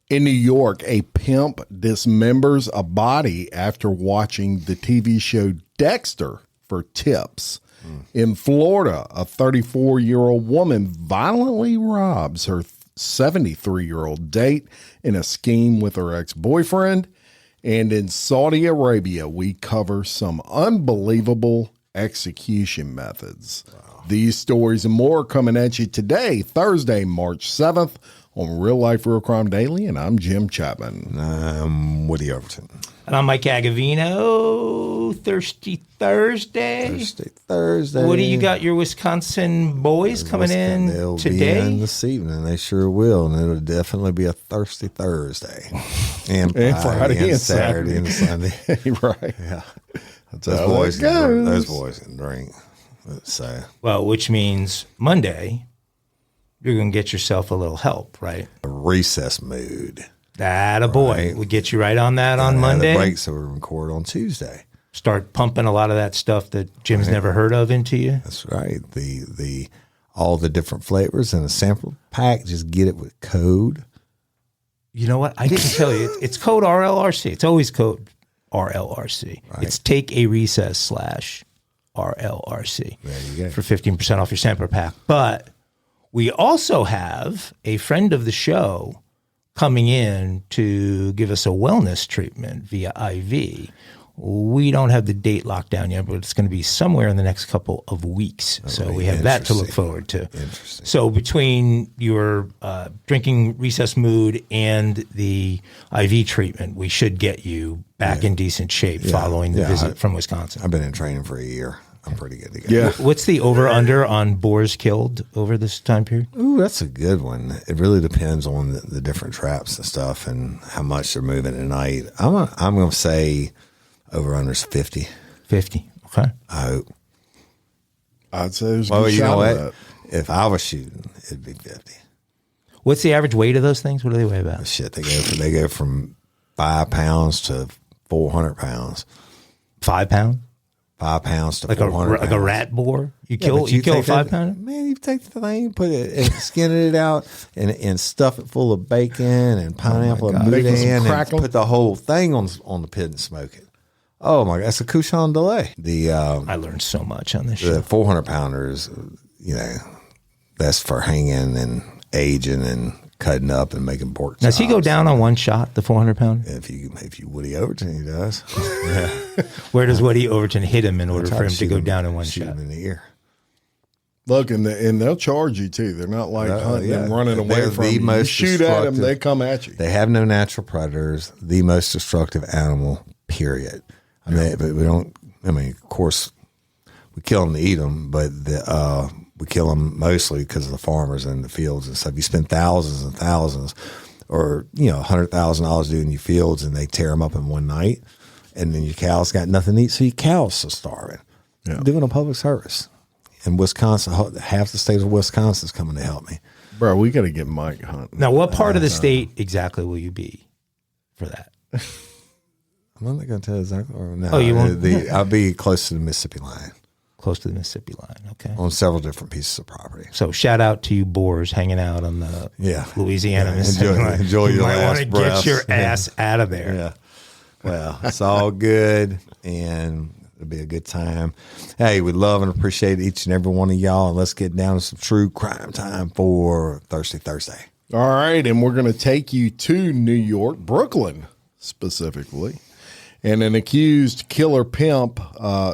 In New York, a pimp dismembers a body after watching the TV show Dexter for tips. In Florida, a 34-year-old woman violently robs her 73-year-old date in a scheme with her ex-boyfriend. And in Saudi Arabia, we cover some unbelievable execution methods. Wow. These stories and more are coming at you today, Thursday, March 7th, on Real Life Real Crime Daily, and I'm Jim Chapman. I'm Woody Overton. And I'm Mike Agavino. Thirsty Thursday. Thursday. Woody, you got your Wisconsin boys coming in they'll today? Be in this evening. They sure will, and it'll definitely be a thirsty Thursday. And Friday and Saturday and Sunday. Right. Yeah. Those boys can drink. So. Well, which means Monday, you're going to get yourself a little help, right? A recess mood. That a boy. Right. We'll get you right on that on Monday. Break, so we record on Tuesday. Start pumping a lot of that stuff that Jim's never heard of into you. That's right. The all the different flavors in a sample pack. Just get it with code. You know what? I didn't tell you. It's code RLRC. It's always code RLRC. Right. It's take a recess /RLRC. There you go. For 15% off your sampler pack. But we also have a friend of the show coming in to give us a wellness treatment via IV. We don't have the date locked down yet, but it's going to be somewhere in the next couple of weeks. So we have that to look forward to. Interesting. So between your drinking recess mood and the IV treatment, we should get you back in decent shape following the visit from Wisconsin. I've been in training for a year. I'm pretty good to go. Yeah. What's the over-under on boars killed over this time period? Ooh, that's a good one. It really depends on the different traps and stuff and how much they're moving at night. I'm going to say over-under's 50. 50. Okay. I hope. I'd say there's a Well, good you know shot what? of that. If I was shooting, it'd be 50. What's the average weight of those things? What do they weigh about? Shit, they go from 5 pounds to 400 pounds. 5 pounds? 5 pounds to Like 400 like a rat boar? You kill a take 5-pounder? Man, you take the thing, put it, and skin it out, and stuff it full of bacon and pineapple and Make it some boudin, and crackling. put the whole thing on the pit and smoke it. Oh my God, that's a Couchon delay. I learned so much on this show. The 400 pounders, that's for hanging and aging and cutting up and making pork chops. Does he go down on one shot, the 400-pounder? If you Woody Overton, he does. Where does Woody Overton hit him in order for him to go down in one shoot shot? him in the ear. Look, and they'll charge you, too. They're not like hunting and running away They're from the you. You most shoot at them, destructive. they come at you. They have no natural predators. The most destructive animal, period. I mean, but we don't. I mean, of course, we kill them to eat them, but we kill them mostly because of the farmers in the fields and stuff. You spend thousands and thousands, or $100,000 doing your fields, and they tear them up in one night, and then your cows got nothing to eat, so your cows are starving. Yeah. I'm doing a public service. In Wisconsin, half the state of Wisconsin is coming to help me. Bro, we got to get Mike hunting. Now, what part of the state exactly will you be for that? I'm not going to tell you exactly. Or no, Oh, you won't? I'll be close to the Mississippi line Close to the Mississippi line, okay. on several different pieces of property. So shout out to you boars hanging out on the Louisiana Mississippi line. Enjoy your You might want last to get breaths. your ass out of there. Yeah. Well, it's all good, and it'll be a good time. Hey, we love and appreciate each and every one of y'all, and let's get down to some true crime time for Thirsty Thursday. All right, and we're going to take you to New York, Brooklyn specifically. And an accused killer pimp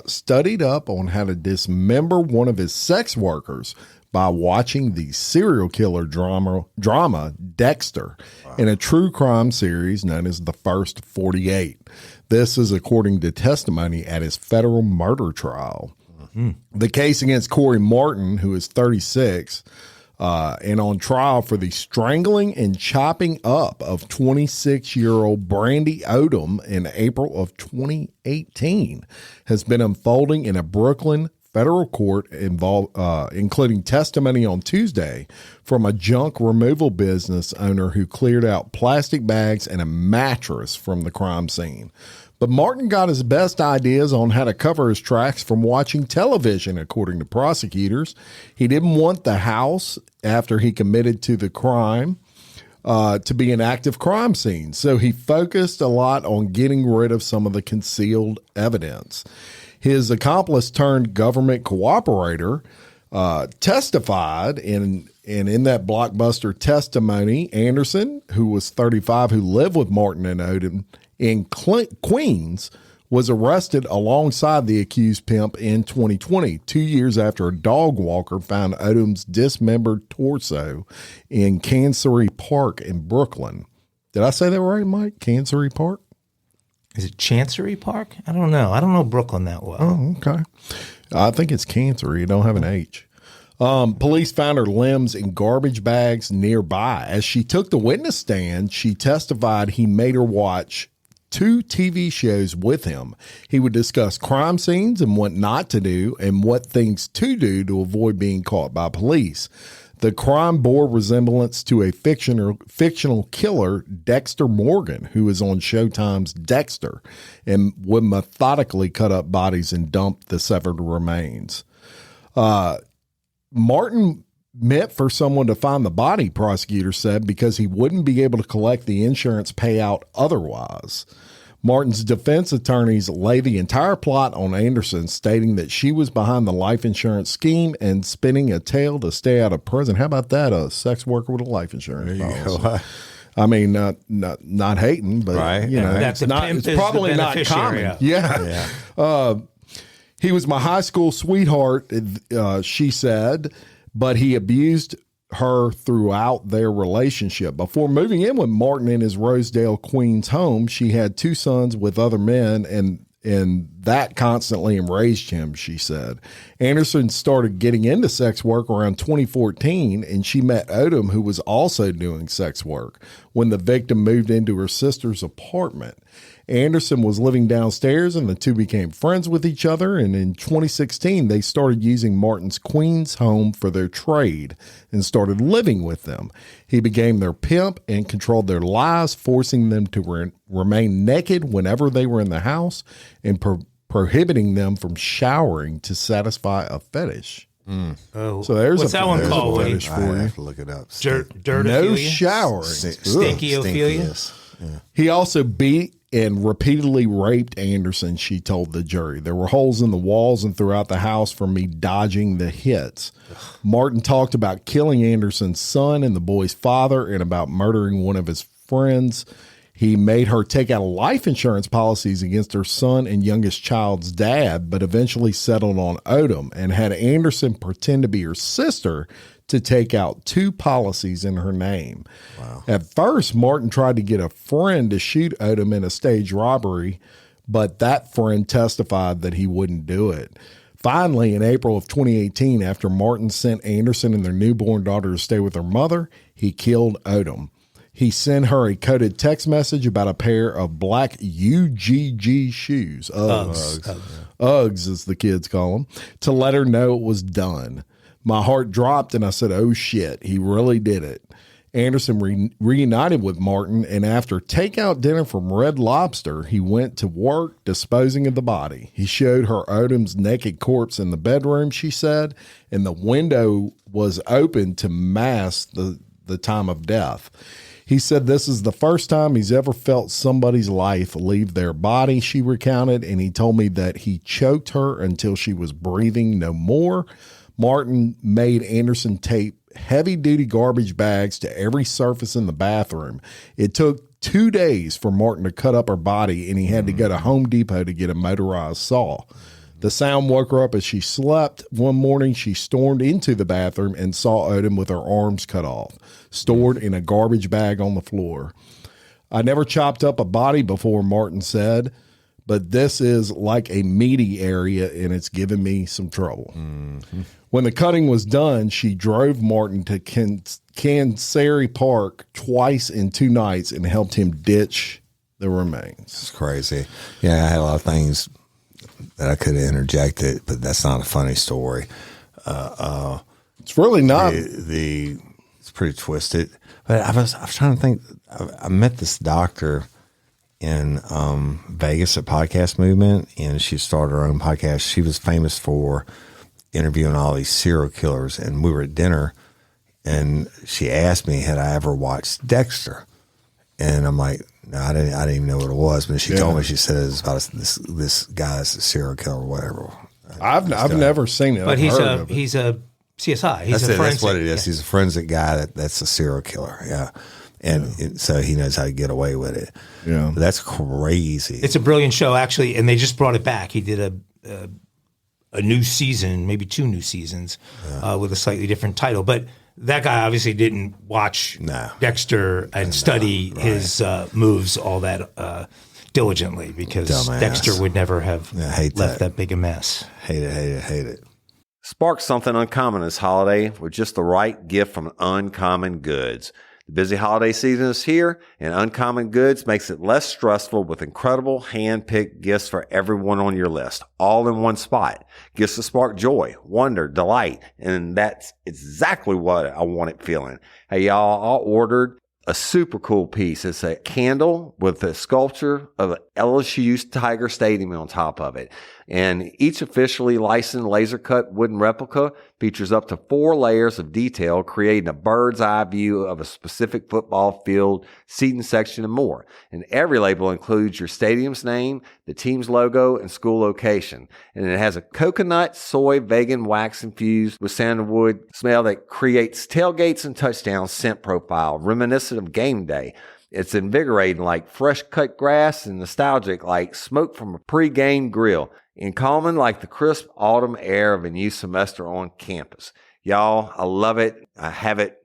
studied up on how to dismember one of his sex workers by watching the serial killer drama Dexter in a true crime series known as The First 48. This is according to testimony at his federal murder trial. Mm-hmm. The case against Corey Martin, who is 36, and on trial for the strangling and chopping up of 26-year-old Brandy Odom in April of 2018, has been unfolding in a Brooklyn federal court, including testimony on Tuesday from a junk removal business owner who cleared out plastic bags and a mattress from the crime scene. But Martin got his best ideas on how to cover his tracks from watching television, according to prosecutors. He didn't want the house after he committed to the crime to be an active crime scene. So he focused a lot on getting rid of some of the concealed evidence. His accomplice turned government cooperator testified in that blockbuster testimony. Anderson, who was 35, who lived with Martin and Odom in Queens, was arrested alongside the accused pimp in 2020, 2 years after a dog walker found Odom's dismembered torso in Chancery Park in Brooklyn. Did I say that right, Mike? Chancery Park? Is it Chancery Park? I don't know. I don't know Brooklyn that well. Oh, okay. I think it's Chancery. You don't have an H. Police found her limbs in garbage bags nearby. As she took the witness stand, she testified he made her watch 2 TV shows with him. He would discuss crime scenes and what not to do and what things to do to avoid being caught by police. The crime bore resemblance to a fictional killer, Dexter Morgan, who was on Showtime's Dexter, and would methodically cut up bodies and dump the severed remains. Martin meant for someone to find the body, prosecutors said, because he wouldn't be able to collect the insurance payout otherwise. Martin's defense attorneys lay the entire plot on Anderson, stating that she was behind the life insurance scheme and spinning a tale to stay out of prison. How about that? A sex worker with a life insurance policy. Go. I mean, not hating, but right. You know, it's probably not common. Yeah. He was my high school sweetheart, she said, but he abused her throughout their relationship. Before moving in with Martin in his Rosedale, Queens home, she had 2 sons with other men, and that constantly enraged him, she said. Anderson started getting into sex work around 2014, and she met Odom, who was also doing sex work, when the victim moved into her sister's apartment. Anderson was living downstairs, and the two became friends with each other, and in 2016, they started using Martin's Queens home for their trade and started living with them. He became their pimp and controlled their lives, forcing them to remain naked whenever they were in the house and prohibiting them from showering to satisfy a fetish. Oh, so there's what's that one called? Fetish for you. I have to look it up. No showering. Stinkophilia. Yeah. He also beat and repeatedly raped Anderson, she told the jury. There were holes in the walls and throughout the house from me dodging the hits. Martin talked about killing Anderson's son and the boy's father and about murdering one of his friends. He made her take out life insurance policies against her son and youngest child's dad, but eventually settled on Odom and had Anderson pretend to be her sister to take out 2 policies in her name. Wow. At first, Martin tried to get a friend to shoot Odom in a staged robbery, but that friend testified that he wouldn't do it. Finally, in April of 2018, after Martin sent Anderson and their newborn daughter to stay with her mother, he killed Odom. He sent her a coded text message about a pair of black UGG shoes, Uggs as the kids call them, to let her know it was done. My heart dropped and I said, oh shit, he really did it. Anderson reunited with Martin, and after takeout dinner from Red Lobster, he went to work disposing of the body. He showed her Odom's naked corpse in the bedroom, she said, and the window was open to mask the time of death. He said this is the first time he's ever felt somebody's life leave their body, she recounted, and he told me that he choked her until she was breathing no more. Martin made Anderson tape heavy-duty garbage bags to every surface in the bathroom. It took 2 days for Martin to cut up her body, and he had to go to Home Depot to get a motorized saw. The sound woke her up as she slept. One morning, she stormed into the bathroom and saw Odom with her arms cut off, stored in a garbage bag on the floor. I never chopped up a body before, Martin said, but this is like a meaty area, and it's given me some trouble. Mm-hmm. When the cutting was done, she drove Martin to Chancery Park twice in 2 nights and helped him ditch the remains. It's crazy. Yeah, I had a lot of things that I could have interjected, but that's not a funny story. It's really not. It's pretty twisted. But I was trying to think. I met this doctor in Vegas at Podcast Movement, and she started her own podcast. She was famous for interviewing all these serial killers, and we were at dinner, and she asked me, had I ever watched Dexter? And I'm like, no, I didn't even know what it was. But she told me, she said it's about this guy's a serial killer or whatever. I've never seen it, but he's a CSI. That's what it is. He's a forensic guy that's a serial killer. Yeah. And so he knows how to get away with it. Yeah. But that's crazy. It's a brilliant show, actually, and they just brought it back. He did a new season, maybe 2 new seasons, with a slightly different title. But that guy obviously didn't watch Dexter and study his moves all that diligently, because Dumbass. Dexter would never have left that big a mess. Hate it. Spark something uncommon this holiday with just the right gift from Uncommon Goods. The busy holiday season is here, and Uncommon Goods makes it less stressful with incredible hand-picked gifts for everyone on your list, all in one spot. Gifts to spark joy, wonder, delight, and that's exactly what I wanted feeling. Hey, y'all, I ordered a super cool piece. It's a candle with a sculpture of an LSU's Tiger Stadium on top of it. And each officially licensed laser cut wooden replica features up to 4 layers of detail, creating a bird's eye view of a specific football field, seating section, and more. And every label includes your stadium's name, the team's logo, and school location. And it has a coconut, soy, vegan wax infused with sandalwood smell that creates tailgates and touchdowns scent profile, reminiscent of game day. It's invigorating like fresh cut grass and nostalgic like smoke from a pre-game grill, and calming like the crisp autumn air of a new semester on campus. Y'all, I love it. I have it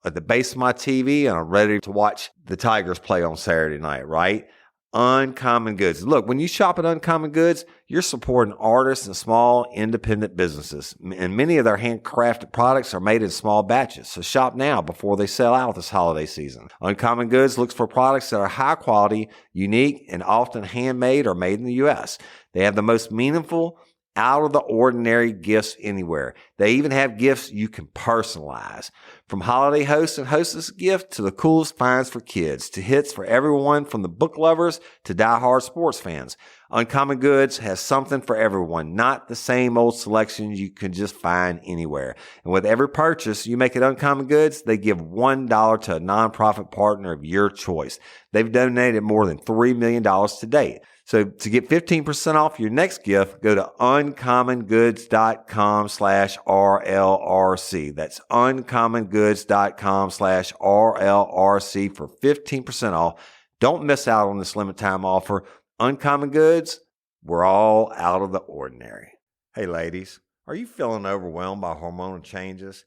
at the base of my TV, and I'm ready to watch the Tigers play on Saturday night, right? Uncommon Goods. Look, when you shop at Uncommon Goods, you're supporting artists and small independent businesses. And many of their handcrafted products are made in small batches. So shop now before they sell out this holiday season. Uncommon Goods looks for products that are high quality, unique, and often handmade or made in the U.S. They have the most meaningful, out of the ordinary gifts anywhere. They even have gifts you can personalize. From holiday hosts and hostess gift to the coolest finds for kids, to hits for everyone from the book lovers to diehard sports fans. Uncommon Goods has something for everyone, not the same old selections you can just find anywhere. And with every purchase you make at Uncommon Goods, they give $1 to a nonprofit partner of your choice. They've donated more than $3 million to date. So to get 15% off your next gift, go to uncommongoods.com/RLRC. That's uncommongoods.com/RLRC for 15% off. Don't miss out on this limited time offer. Uncommon Goods, we're all out of the ordinary. Hey ladies, are you feeling overwhelmed by hormonal changes?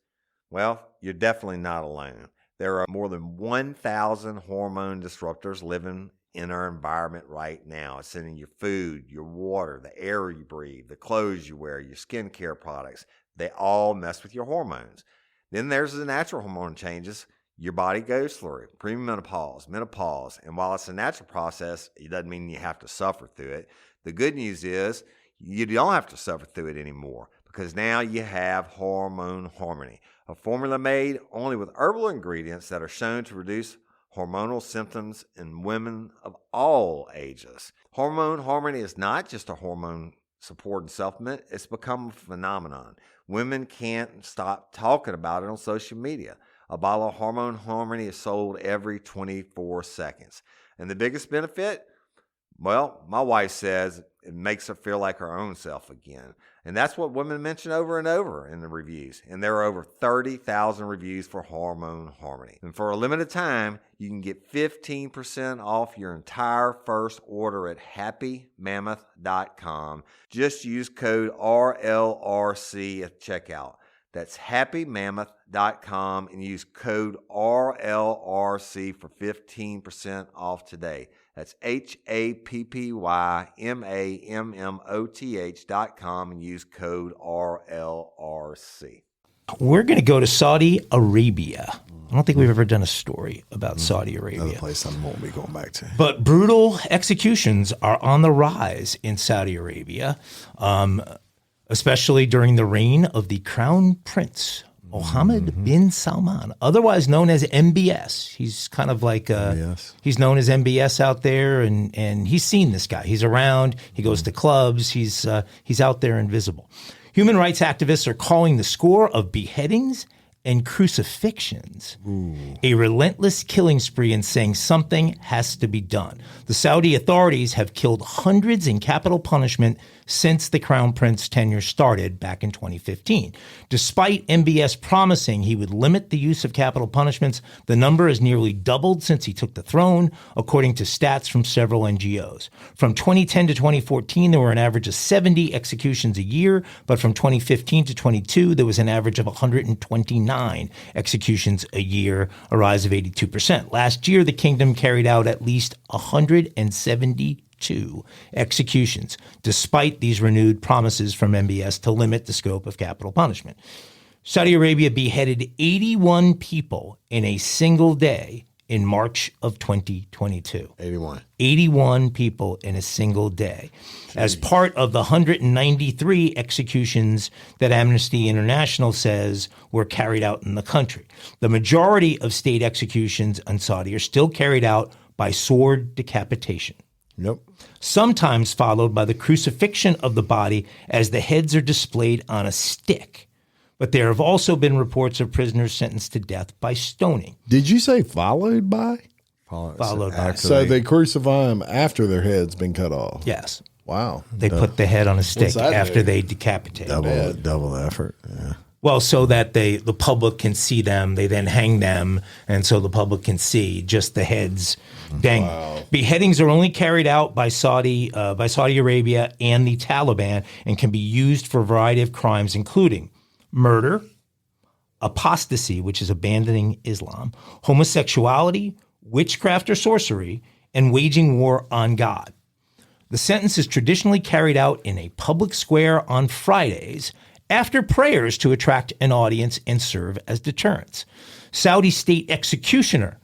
Well, you're definitely not alone. There are more than 1,000 hormone disruptors living in our environment right now. It's in your food, your water, the air you breathe, the clothes you wear, your skincare products. They all mess with your hormones. Then there's the natural hormone changes your body goes through, premenopause, menopause. And while it's a natural process, it doesn't mean you have to suffer through it. The good news is you don't have to suffer through it anymore, because now you have Hormone Harmony, a formula made only with herbal ingredients that are shown to reduce hormonal symptoms in women of all ages. Hormone Harmony is not just a hormone support and supplement. It's become a phenomenon. Women can't stop talking about it on social media. A bottle of Hormone Harmony is sold every 24 seconds. And the biggest benefit? Well, my wife says it makes her feel like her own self again. And that's what women mention over and over in the reviews. And there are over 30,000 reviews for Hormone Harmony. And for a limited time, you can get 15% off your entire first order at happymammoth.com. Just use code RLRC at checkout. That's happymammoth.com and use code RLRC for 15% off today. That's happymammoth.com and use code RLRC. We're going to go to Saudi Arabia. I don't think we've ever done a story about Saudi Arabia. Another place I won't be going back to. But brutal executions are on the rise in Saudi Arabia, especially during the reign of the Crown Prince, Mohammed bin Salman, otherwise known as MBS. He's kind of like, he's known as MBS out there, and he's seen this guy. He's around. He goes to clubs. He's out there invisible. Human rights activists are calling the score of beheadings and crucifixions, a relentless killing spree, and saying something has to be done. The Saudi authorities have killed hundreds in capital punishment since the Crown Prince tenure started back in 2015. Despite MBS promising he would limit the use of capital punishments, the number has nearly doubled since he took the throne, according to stats from several NGOs. From 2010 to 2014, there were an average of 70 executions a year, but from 2015 to 22, there was an average of 129 executions a year, a rise of 82%. Last year, the kingdom carried out at least 172 executions, despite these renewed promises from MBS to limit the scope of capital punishment. Saudi Arabia beheaded 81 people in a single day in March of 2022. 81 people in a single day. As part of the 193 executions that Amnesty International says were carried out in the country. The majority of state executions in Saudi are still carried out by sword decapitation. Sometimes followed by the crucifixion of the body as the heads are displayed on a stick. But there have also been reports of prisoners sentenced to death by stoning. Did you say followed by? Followed by. So they crucify them after their head's been cut off. Yes. Wow. They put the head on a stick that after do? they decapitate. Double effort. Yeah. Well, so that the public can see them, they then hang them, and so the public can see just the heads dangling. Wow. Beheadings are only carried out by Saudi Arabia and the Taliban, and can be used for a variety of crimes, including murder, apostasy, which is abandoning Islam, homosexuality, witchcraft or sorcery, and waging war on God. The sentence is traditionally carried out in a public square on Fridays, after prayers to attract an audience and serve as deterrents. Saudi state executioner.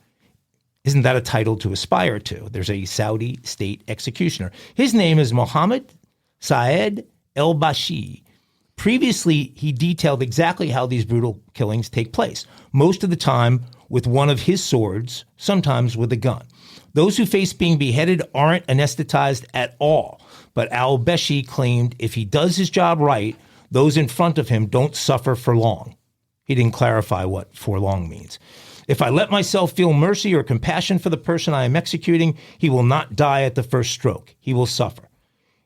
Isn't that a title to aspire to? There's a Saudi state executioner. His name is Mohammed Saeed El-Bashi. Previously, he detailed exactly how these brutal killings take place, most of the time with one of his swords, sometimes with a gun. Those who face being beheaded aren't anesthetized at all, but Al-Bashi claimed if he does his job right, those in front of him don't suffer for long. He didn't clarify what for long means. If I let myself feel mercy or compassion for the person I am executing, he will not die at the first stroke. He will suffer.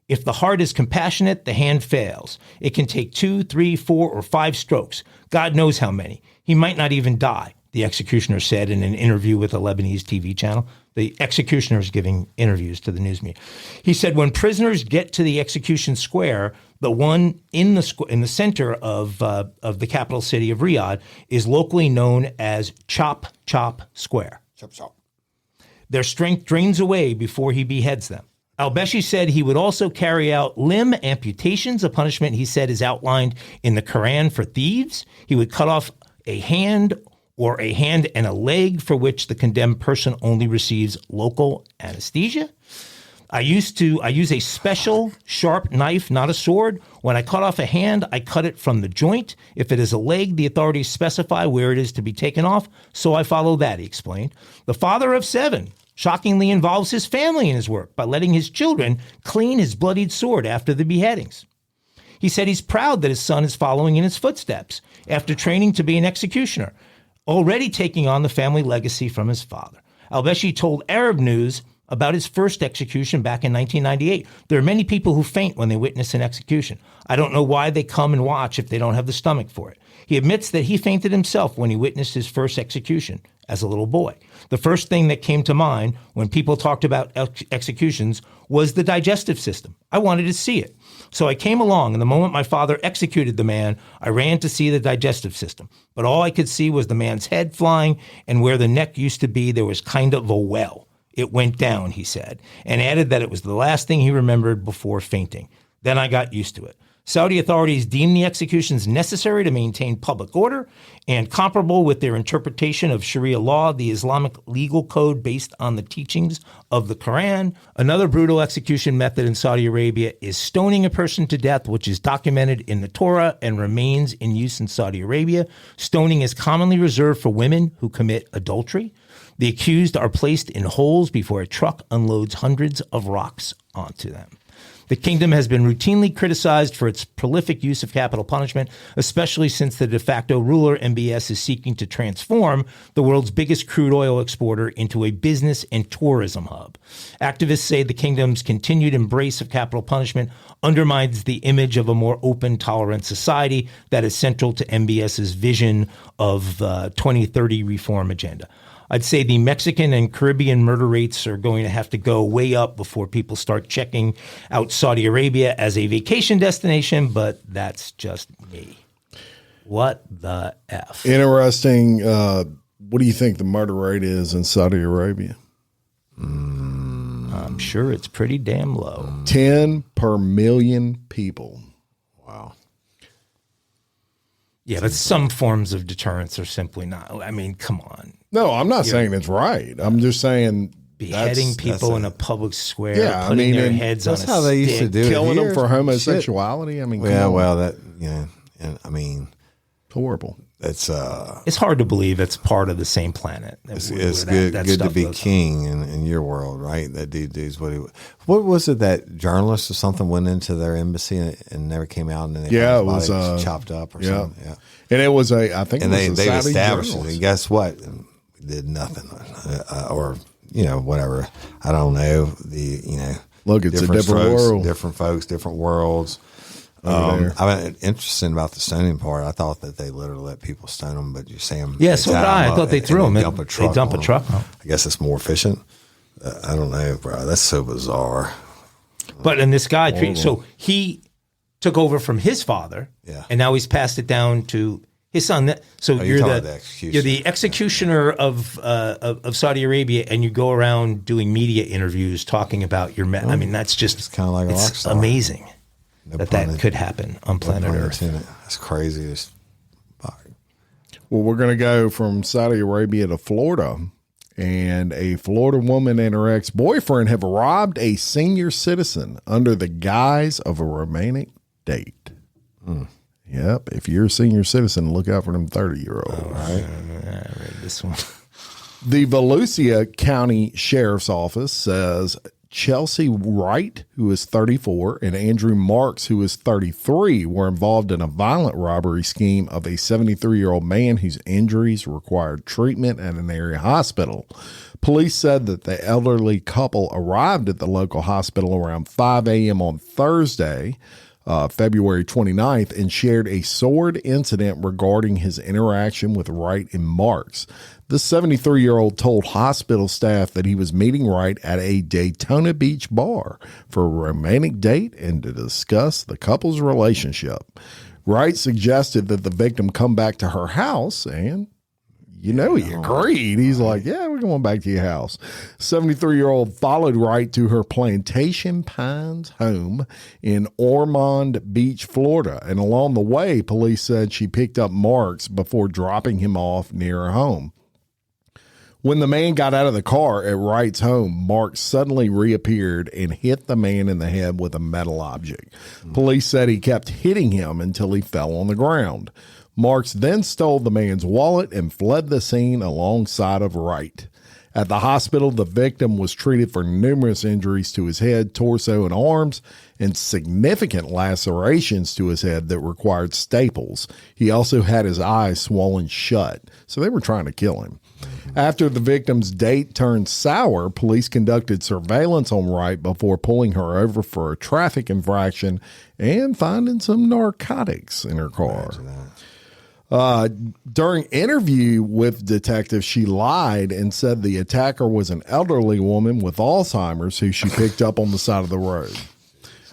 If the heart is compassionate, the hand fails. It can take 2, 3, 4, or 5 strokes. God knows how many. He might not even die, the executioner said in an interview with a Lebanese TV channel. The executioner is giving interviews to the news media. He said, when prisoners get to the execution square, the one in the center of the capital city of Riyadh is locally known as Chop Chop Square. Chop chop. Their strength drains away before he beheads them. Al-Bashi said he would also carry out limb amputations, a punishment he said is outlined in the Quran for thieves. He would cut off a hand or a hand and a leg for which the condemned person only receives local anesthesia. I use a special sharp knife, not a sword. When I cut off a hand, I cut it from the joint. If it is a leg, the authorities specify where it is to be taken off, so I follow that, he explained. The father of 7 shockingly involves his family in his work by letting his children clean his bloodied sword after the beheadings. He said he's proud that his son is following in his footsteps after training to be an executioner, already taking on the family legacy from his father. Al-Bashi told Arab News about his first execution back in 1998. There are many people who faint when they witness an execution. I don't know why they come and watch if they don't have the stomach for it. He admits that he fainted himself when he witnessed his first execution as a little boy. The first thing that came to mind when people talked about executions was the digestive system. I wanted to see it. So I came along, and the moment my father executed the man, I ran to see the digestive system. But all I could see was the man's head flying, and where the neck used to be, there was kind of a well. It went down, he said, and added that it was the last thing he remembered before fainting. Then I got used to it. Saudi authorities deemed the executions necessary to maintain public order and comparable with their interpretation of Sharia law, the Islamic legal code based on the teachings of the Quran. Another brutal execution method in Saudi Arabia is stoning a person to death, which is documented in the Torah and remains in use in Saudi Arabia. Stoning is commonly reserved for women who commit adultery. The accused are placed in holes before a truck unloads hundreds of rocks onto them. The kingdom has been routinely criticized for its prolific use of capital punishment, especially since the de facto ruler, MBS, is seeking to transform the world's biggest crude oil exporter into a business and tourism hub. Activists say the kingdom's continued embrace of capital punishment undermines the image of a more open, tolerant society that is central to MBS's vision of the 2030 reform agenda. I'd say the Mexican and Caribbean murder rates are going to have to go way up before people start checking out Saudi Arabia as a vacation destination, but that's just me. What the F? Interesting. What do you think the murder rate is in Saudi Arabia? I'm sure it's pretty damn low. 10 per million people. Wow. Yeah, but some forms of deterrence are simply not. I mean, come on. No, I'm not saying it's right. I'm just saying Beheading people in a public square, Yeah, I putting mean, their and heads on a that's how they used to stick. do it. killing them here. for homosexuality. I mean, come Yeah, on. well, that and I mean, Horrible. it's It's hard to believe it's part of the same planet. it's Where good to stuff be goes on. king in your world, right? That dude's what was it that journalist or something went into their embassy and never came out, and then they Yeah, found it his was body chopped up or yeah. something. Yeah, And it was I think and it was they a Saudi established it. journalist. And guess what? We did nothing, or whatever. I don't know. Look, it's a different strokes, world. different folks, different worlds. Over there. I mean, interesting about the stoning part. I thought that they literally let people stone them, but you see them. Yeah, so did I. I thought they threw them. They dump a on 'em. truck. I guess it's more efficient. I don't know, bro. That's so bizarre. But in this guy, so he took over from his father, Yeah. and now he's passed it down to his son. So you're you're talking about the the executioner. you're the executioner of Saudi Arabia, and you go around doing media interviews talking about your. I mean, that's just It's kinda like a rock star. amazing No that pun that could happen on planet pun Earth. intended. That's crazy. Fuck. Well, we're going to go from Saudi Arabia to Florida. And a Florida woman and her ex-boyfriend have robbed a senior citizen under the guise of a romantic date. Yep. If you're a senior citizen, look out for them 30-year-olds. Right? I read this one. The Volusia County Sheriff's Office says Chelsea Wright, who is 34, and Andrew Marks, who is 33, were involved in a violent robbery scheme of a 73-year-old man whose injuries required treatment at an area hospital. Police said that the elderly couple arrived at the local hospital around 5 a.m. on Thursday, February 29th, and shared a sordid incident regarding his interaction with Wright and Marks. The 73-year-old told hospital staff that he was meeting Wright at a Daytona Beach bar for a romantic date and to discuss the couple's relationship. Wright suggested that the victim come back to her house, and he agreed. He's like, yeah, we're going back to your house. 73-year-old followed Wright to her Plantation Pines home in Ormond Beach, Florida. And along the way, police said she picked up Marks before dropping him off near her home. When the man got out of the car at Wright's home, Marks suddenly reappeared and hit the man in the head with a metal object. Police said he kept hitting him until he fell on the ground. Marks then stole the man's wallet and fled the scene alongside of Wright. At the hospital, the victim was treated for numerous injuries to his head, torso, and arms, and significant lacerations to his head that required staples. He also had his eyes swollen shut, so they were trying to kill him. After the victim's date turned sour, police conducted surveillance on Wright before pulling her over for a traffic infraction and finding some narcotics in her car. During interview with detectives, she lied and said the attacker was an elderly woman with Alzheimer's who she picked up on the side of the road.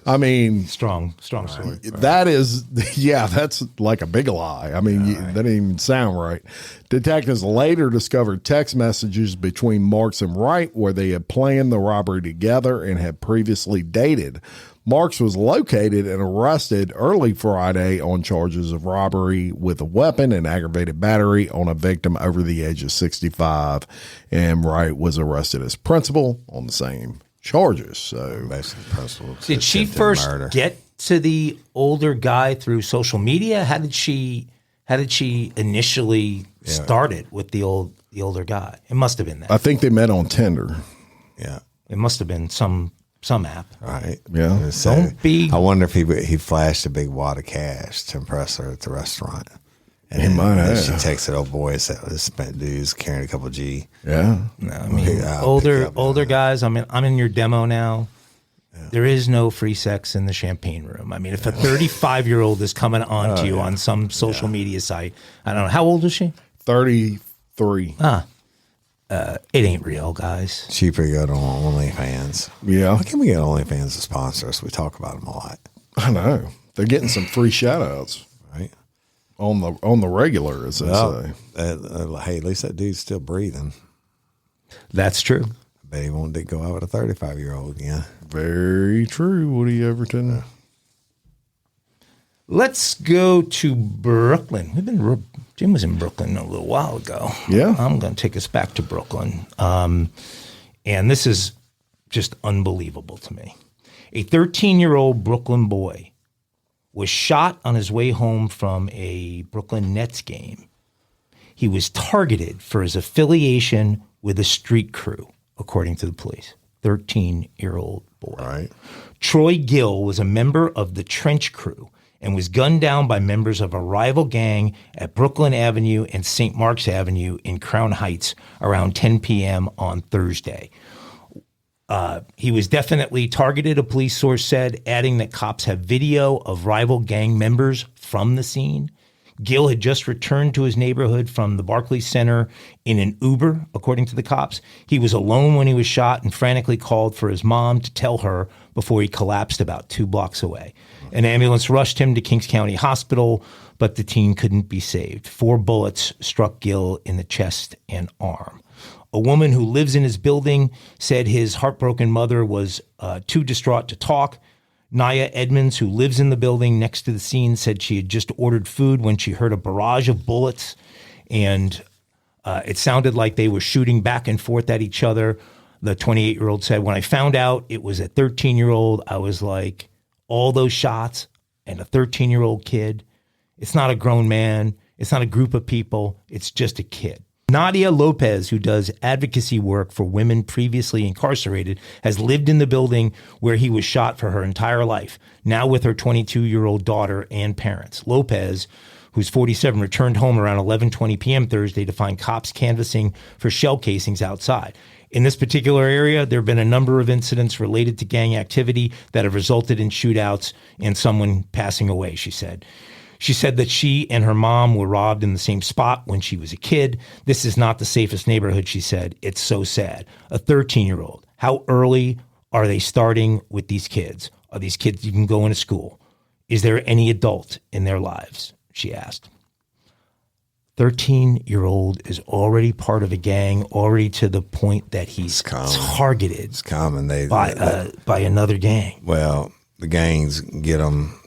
I mean, Strong story. that is, yeah, that's like a big lie. I mean, that didn't even sound right. Detectives later discovered text messages between Marks and Wright where they had planned the robbery together and had previously dated. Marks was located and arrested early Friday on charges of robbery with a weapon and aggravated battery on a victim over the age of 65. And Wright was arrested as principal on the same charges. So Basically, principal. Did she attempted first murder. get to the older guy through social media? How did she initially start it with the older guy? It must have been that. I think they met on Tinder. Yeah. It must have been some some app. Right. Yeah. So, Don't be- I wonder if he flashed a big wad of cash to impress her at the restaurant. And He might then have. she texted old boy, said, "This dude's carrying a couple G." Yeah. No, I mean, I'll pick you up older guys. I mean, I'm in your demo now. There is no free sex in the champagne room. I mean, if a 35-year-old is coming on to you on some social media site, I don't know. How old is she? 33. It ain't real, guys. She pretty good on OnlyFans. Yeah. Why can't we get OnlyFans to sponsor us? We talk about them a lot, I know. They're getting some free shout outs right? on the regular, as they say. Hey, at least that dude's still breathing. That's true. I bet he won't go out with a 35-year-old again. Very true, Woody Everton. Let's go to Brooklyn. Jim was in Brooklyn a little while ago. Yeah. I'm going to take us back to Brooklyn. And this is just unbelievable to me. A 13-year-old Brooklyn boy was shot on his way home from a Brooklyn Nets game. He was targeted for his affiliation with a street crew, according to the police. 13-year-old boy. Right. Troy Gill was a member of the Trench Crew and was gunned down by members of a rival gang at Brooklyn Avenue and St. Mark's Avenue in Crown Heights around 10 p.m. on Thursday. He was definitely targeted, a police source said, adding that cops have video of rival gang members from the scene. Gill had just returned to his neighborhood from the Barclays Center in an Uber, according to the cops. He was alone when he was shot and frantically called for his mom to tell her before he collapsed about 2 blocks away. An ambulance rushed him to Kings County Hospital, but the teen couldn't be saved. 4 bullets struck Gill in the chest and arm. A woman who lives in his building said his heartbroken mother was too distraught to talk. Naya Edmonds, who lives in the building next to the scene, said she had just ordered food when she heard a barrage of bullets, and it sounded like they were shooting back and forth at each other. The 28-year-old said, when I found out it was a 13-year-old, I was like, all those shots and a 13-year-old kid. It's not a grown man. It's not a group of people. It's just a kid. Nadia Lopez, who does advocacy work for women previously incarcerated, has lived in the building where he was shot for her entire life, now with her 22-year-old daughter and parents. Lopez, who's 47, returned home around 11:20 p.m. Thursday to find cops canvassing for shell casings outside. In this particular area, there have been a number of incidents related to gang activity that have resulted in shootouts and someone passing away, she said. She said that she and her mom were robbed in the same spot when she was a kid. This is not the safest neighborhood, she said. It's so sad. A 13-year-old. How early are they starting with these kids? Are these kids even going to school? Is there any adult in their lives? She asked. 13-year-old is already part of a gang, already to the point that he's targeted. It's common. By another gang. Well, the gangs get them,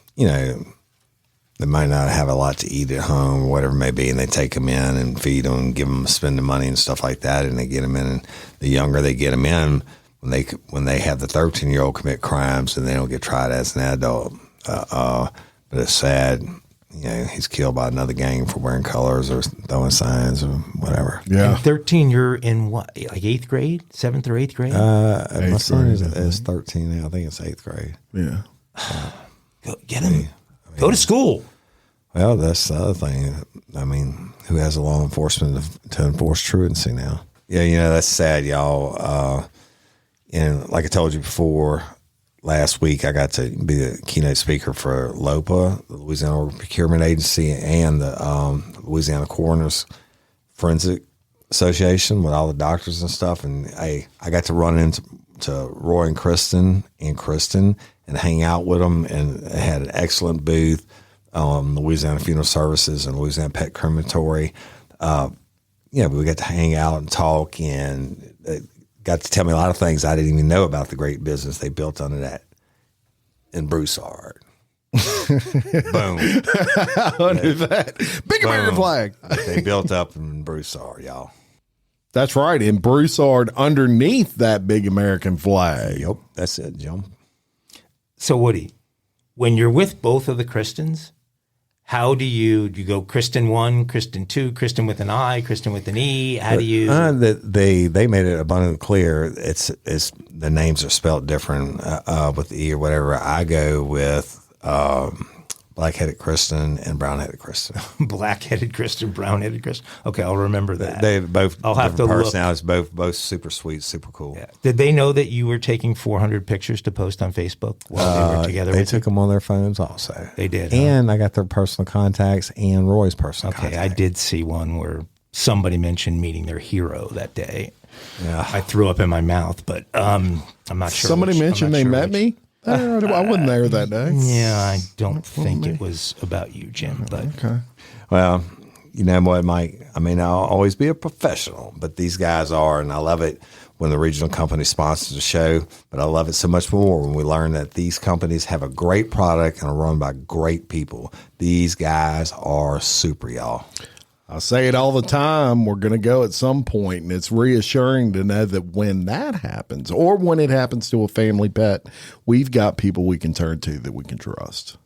they might not have a lot to eat at home or whatever it may be, and they take them in and feed them and give them spending money and stuff like that, and they get them in. And the younger they get them in, when they have the 13-year-old commit crimes and they don't get tried as an adult. But it's sad, he's killed by another gang for wearing colors or throwing signs or whatever. Yeah. And 13, you're in what, like 8th grade, 7th or 8th grade? My son is 13 now. I think it's 8th grade. Yeah. Go get him. Go to school. Well, that's the other thing. I mean, who has a law enforcement to enforce truancy now? Yeah, that's sad, y'all. And like I told you before, last week I got to be the keynote speaker for LOPA, the Louisiana Procurement Agency, and the Louisiana Coroners Forensic Association with all the doctors and stuff. And I got to run into Roy and Kristen and hang out with them, and they had an excellent booth. Louisiana Funeral Services and Louisiana Pet Crematory. But we got to hang out and talk, and got to tell me a lot of things I didn't even know about the great business they built under that in Broussard. Boom. Under that. Big American flag. They built up in Broussard, y'all. That's right. In Broussard, underneath that big American flag. Yep, that's it, Jim. So, Woody, when you're with both of the Christians, how do you go Kristen 1, Kristen 2, Kristen with an I, Kristen with an E? How do you? They made it abundantly clear. It's the names are spelled different with the E or whatever. I go with black-headed Kristen and brown-headed Kristen. Black-headed Kristen, brown-headed Kristen. Okay, I'll remember that. They both. I'll have to look. Personalities, both super sweet, super cool. Yeah. Did they know that you were taking 400 pictures to post on Facebook while they were together? They took them on their phones also. They did, and I got their personal contacts and Roy's personal contacts. I did see one where somebody mentioned meeting their hero that day. Yeah, I threw up in my mouth, but I'm not sure. Somebody mentioned they met me. I wasn't there that day. Yeah, I don't think it was about you, Jim. But Okay. well, you know what, Mike? I mean, I'll always be a professional, but these guys are, and I love it when the regional company sponsors a show, but I love it so much more when we learn that these companies have a great product and are run by great people. These guys are super, y'all. I say it all the time. We're going to go at some point, and it's reassuring to know that when that happens, or when it happens to a family pet, we've got people we can turn to that we can trust.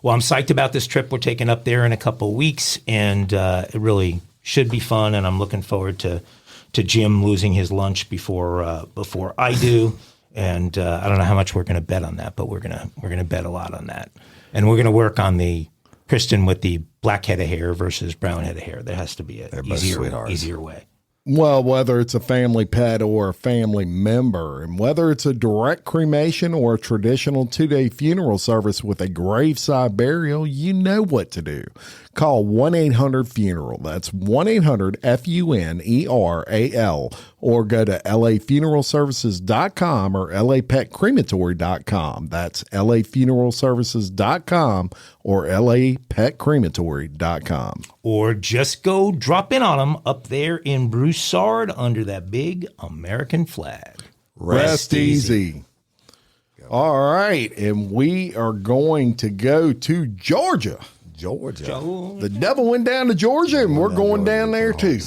well, I'm psyched about this trip we're taking up there in a couple of weeks, and it really should be fun. And I'm looking forward to Jim losing his lunch before I do. And I don't know how much we're going to bet on that, but we're gonna bet a lot on that, and we're going to work on the Kristen with the black head of hair versus brown head of hair. There has to be an easier way. Well, whether it's a family pet or a family member, and whether it's a direct cremation or a traditional 2-day funeral service with a graveside burial, you know what to do. Call 1-800-FUNERAL. That's 1-800-FUNERAL, or go to lafuneralservices.com or lapetcrematory.com. That's lafuneralservices.com or lapetcrematory.com. Or just go drop in on them up there in Broussard under that big American flag. Rest easy. All right, and we are going to go to Georgia. The devil went down to Georgia, and we're going down there too.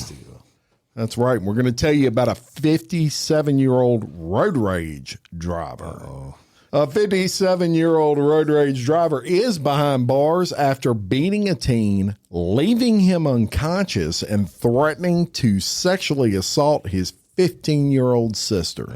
That's right. We're going to tell you about a 57-year-old road rage driver. A 57-year-old road rage driver is behind bars after beating a teen, leaving him unconscious, and threatening to sexually assault his 15-year-old sister.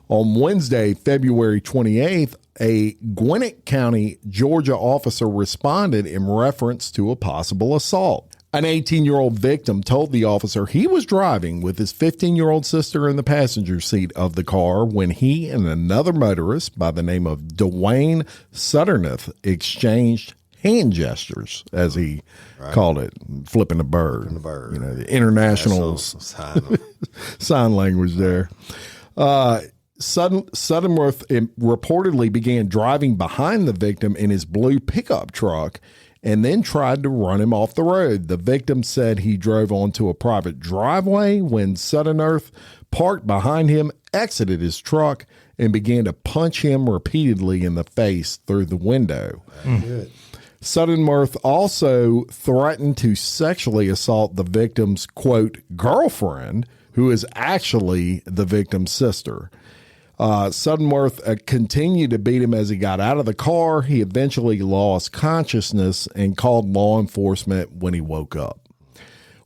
On Wednesday, February 28th, a Gwinnett County, Georgia officer responded in reference to a possible assault. An 18-year-old victim told the officer he was driving with his 15-year-old sister in the passenger seat of the car when he and another motorist by the name of Dwayne Sutternath exchanged hand gestures, as he called it, flipping a bird. You know, the international sign language there. Sutternath reportedly began driving behind the victim in his blue pickup truck and then tried to run him off the road. The victim said he drove onto a private driveway when Sutternath parked behind him, exited his truck, and began to punch him repeatedly in the face through the window. Sutternath also threatened to sexually assault the victim's, quote, girlfriend, who is actually the victim's sister. Sutternath continued to beat him as he got out of the car. He eventually lost consciousness and called law enforcement when he woke up.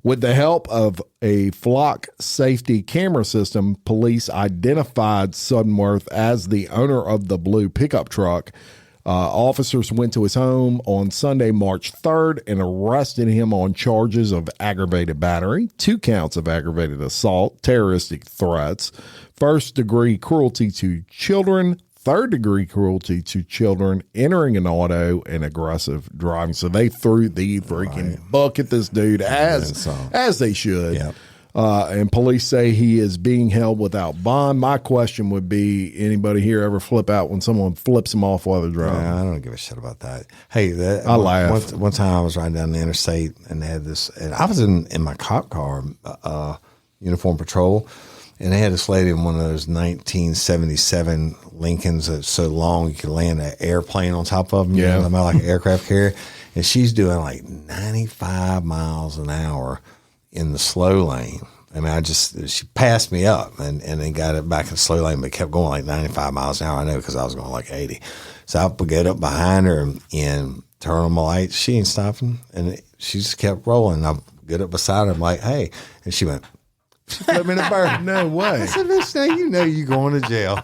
With the help of a flock safety camera system, police identified Sutternath as the owner of the blue pickup truck. Officers went to his home on Sunday, March 3rd, and arrested him on charges of aggravated battery, 2 counts of aggravated assault, terroristic threats, first-degree cruelty to children, third-degree cruelty to children, entering an auto, and aggressive driving. So they threw the freaking book at this dude, as they should. Yep. And police say he is being held without bond. My question would be, anybody here ever flip out when someone flips them off while they're driving? I don't give a shit about that. Hey, I laugh. One time I was riding down the interstate and they had this, and I was in my cop car, uniform patrol, and they had this lady in one of those 1977 Lincolns that's so long you could land an airplane on top of them. Yeah. You know, like an aircraft carrier. And she's doing like 95 miles an hour in the slow lane. I mean, she passed me up and then got it back in the slow lane, but kept going like 95 miles an hour. I know because I was going like 80. So I get up behind her and turn on my lights. She ain't stopping. And she just kept rolling. I get up beside her. I'm like, hey. And she went, she flipped me the bird. No way. I said, bitch, now you know you going to jail.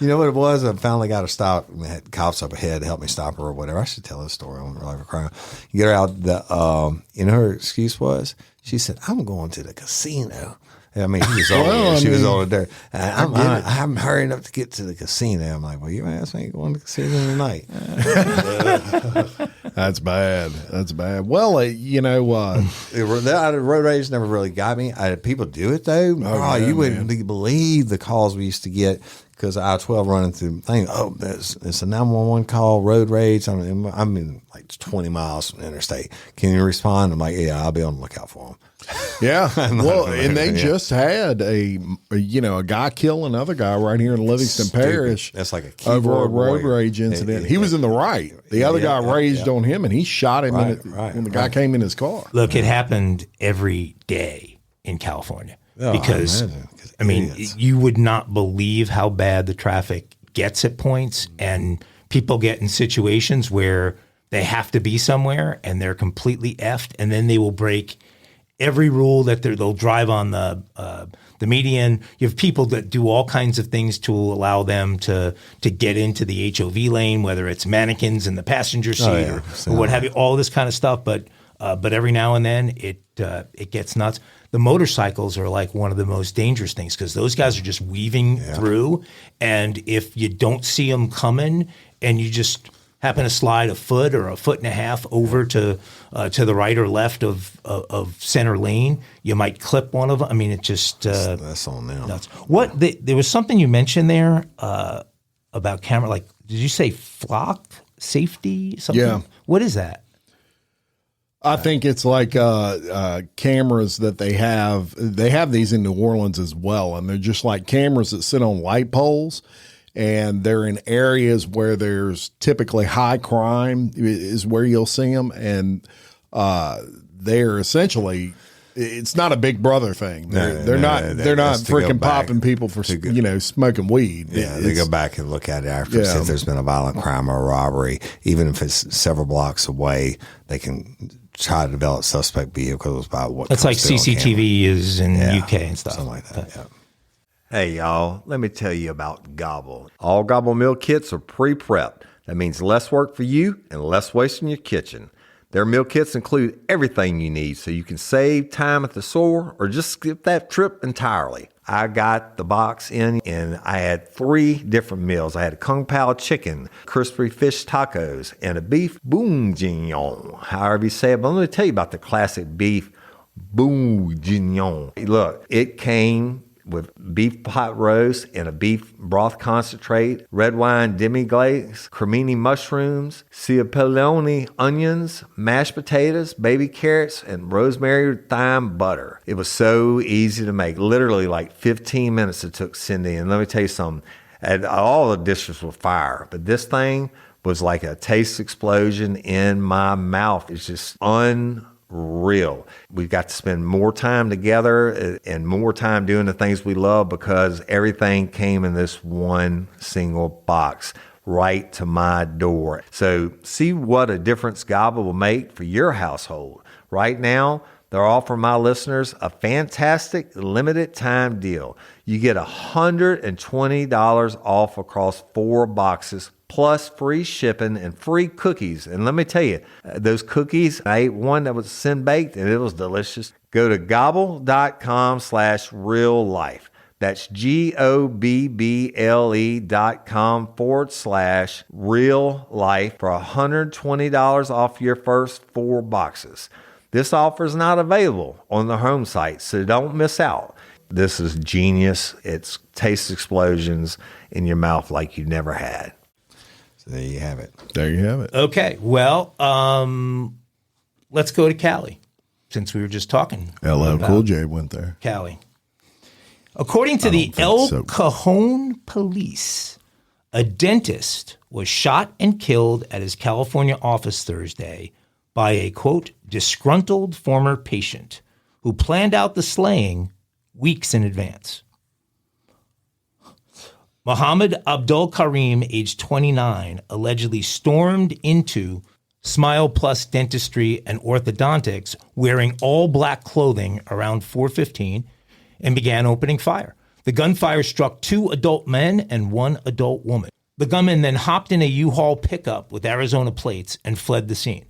You know what it was? I finally got her stopped. And had cops up ahead to help me stop her or whatever. I should tell this story on Live Crime. You get her out. Her excuse was, she said, I'm going to the casino. I mean, she was older. She was older there. I'm hurrying up to get to the casino. I'm like, well, your ass ain't going to the casino tonight. That's bad. That's bad. Well, the road rage never really got me. People do it though. You wouldn't believe the calls we used to get because I-12 running through the thing. Oh, it's a 911 call, road rage. I'm in like 20 miles from the interstate. Can you respond? I'm like, yeah, I'll be on the lookout for them. Yeah. Well, and they just had a guy kill another guy right here in Livingston Parish. That's like a over a road rage incident. He was in the right. The other guy raged on him, and he shot him when the guy came in his car. Look, it happened every day in California because I mean, you would not believe how bad the traffic gets at points, and people get in situations where they have to be somewhere and they're completely effed, and then they will break every rule that they'll drive on the median. You have people that do all kinds of things to allow them to get into the HOV lane, whether it's mannequins in the passenger seat or what have you, all this kind of stuff. But every now and then it gets nuts. The motorcycles are like one of the most dangerous things because those guys are just weaving through, and if you don't see them coming and you just happen to slide a foot or a foot and a half over to the right or left of center lane, you might clip one of them. I mean, it just that's on them. Nuts. There was something you mentioned there about camera. Like, did you say flock safety? Something? Yeah. What is that? I think it's like cameras that they have. They have these in New Orleans as well, and they're just like cameras that sit on light poles. And they're in areas where there's typically high crime is where you'll see them. And they're essentially, it's not a Big Brother thing. They're not freaking popping people for smoking weed. Yeah, they go back and look at it after if there's been a violent crime or a robbery, even if it's several blocks away. They can try to develop suspect vehicles by what. That's like CCTV is in UK and stuff, something like that. Yeah. Hey, y'all, let me tell you about Gobble. All Gobble meal kits are pre-prepped. That means less work for you and less waste in your kitchen. Their meal kits include everything you need so you can save time at the store or just skip that trip entirely. I got the box in and I had 3 different meals. I had a Kung Pao chicken, crispy fish tacos, and a beef bourguignon, however you say it. But let me tell you about the classic beef bourguignon. Look, it came with beef pot roast and a beef broth concentrate, red wine demi-glaze, cremini mushrooms, cipollone onions, mashed potatoes, baby carrots, and rosemary thyme butter. It was so easy to make. Literally like 15 minutes it took Cindy. And let me tell you something. And all the dishes were fire, but this thing was like a taste explosion in my mouth. It's just unreal. We got to spend more time together and more time doing the things we love because everything came in this one single box right to my door. So see what a difference Gobble will make for your household. Right now, they're offering my listeners a fantastic limited time deal. You get $120 off across 4 boxes plus free shipping and free cookies. And let me tell you, those cookies, I ate one that was sin baked and it was delicious. Go to gobble.com/real life. That's GOBBLE.com/real life for $120 off your first 4 boxes. This offer is not available on the home site, so don't miss out. This is genius. It's taste explosions in your mouth like you never had. So there you have it. There you have it. Okay. Well, let's go to Cali, since we were just talking. LL Cool J went there. Cali. According to the El Cajon police, a dentist was shot and killed at his California office Thursday by a, quote, disgruntled former patient who planned out the slaying weeks in advance. Mohammed Abdul Karim, age 29, allegedly stormed into Smile Plus Dentistry and Orthodontics wearing all black clothing around 4:15 and began opening fire. The gunfire struck 2 adult men and 1 adult woman. The gunman then hopped in a U-Haul pickup with Arizona plates and fled the scene.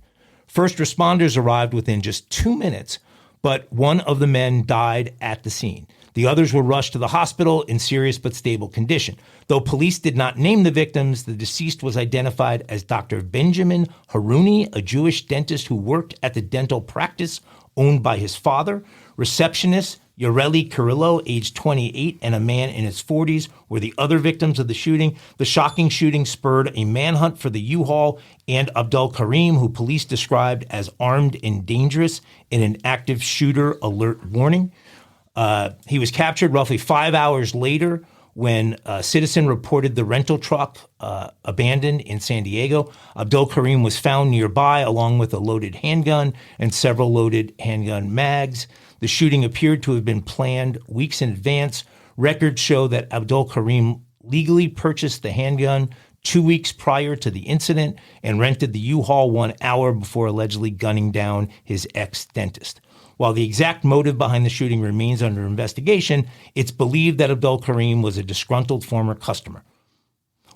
First responders arrived within just 2 minutes, but one of the men died at the scene. The others were rushed to the hospital in serious but stable condition. Though police did not name the victims, the deceased was identified as Dr. Benjamin Harouni, a Jewish dentist who worked at the dental practice owned by his father. Receptionist Yoreli Carrillo, age 28, and a man in his 40s were the other victims of the shooting. The shocking shooting spurred a manhunt for the U-Haul and Abdul Karim, who police described as armed and dangerous in an active shooter alert warning. He was captured roughly 5 hours later when a citizen reported the rental truck abandoned in San Diego. Abdul Karim was found nearby along with a loaded handgun and several loaded handgun mags. The shooting appeared to have been planned weeks in advance. Records show that Abdul Karim legally purchased the handgun 2 weeks prior to the incident and rented the U-Haul 1 hour before allegedly gunning down his ex-dentist. While the exact motive behind the shooting remains under investigation, it's believed that Abdul Karim was a disgruntled former customer.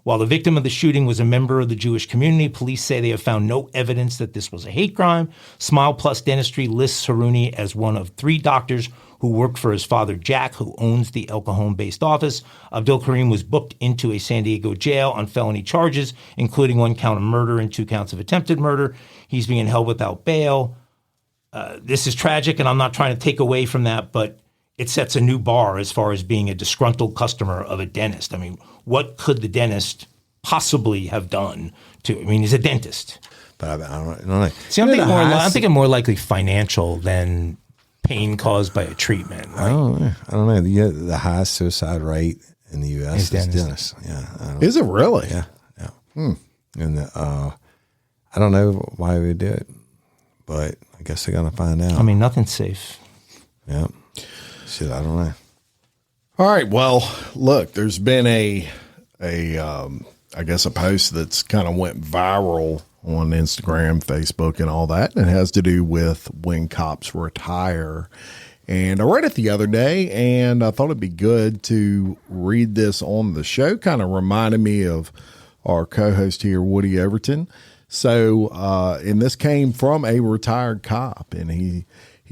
While the victim of the shooting was a member of the Jewish community, police say they have found no evidence that this was a hate crime. Smile Plus Dentistry lists Harouni as one of 3 doctors who work for his father, Jack, who owns the El Cajon-based office. Abdul Karim was booked into a San Diego jail on felony charges, including 1 count of murder and 2 counts of attempted murder. He's being held without bail. This is tragic, and I'm not trying to take away from that, but it sets a new bar as far as being a disgruntled customer of a dentist. I mean, what could the dentist possibly have done to? I mean, he's a dentist. But I don't know. See, I'm thinking more likely financial than pain caused by a treatment. Right? I don't know. The highest suicide rate in the U.S. is dentists. Yeah. Is it really? Yeah. And I don't know why we do it, but I guess they're gonna find out. I mean, nothing's safe. Yeah. Shit, I don't know. All right. Well, look, there's been I guess a post that's kind of went viral on Instagram, Facebook, and all that. And it has to do with when cops retire. And I read it the other day, and I thought it'd be good to read this on the show. Kind of reminded me of our co-host here, Woody Overton. So, and this came from a retired cop, and he